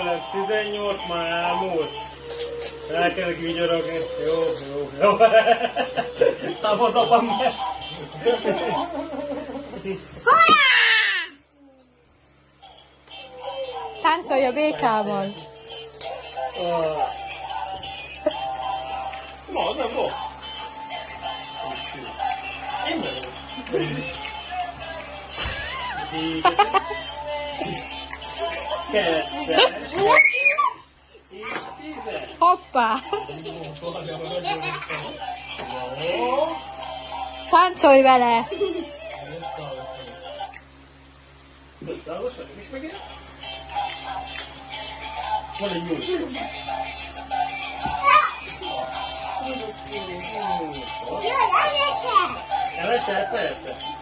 tőlem, 18 már elmúlt. Elkezdek vigyorogni. Jó. Nem odabam meg. Táncolj a békával. No, nem rossz. Én nem Hoppá! Táncolj vele! Van egy jó. Elesel, persze.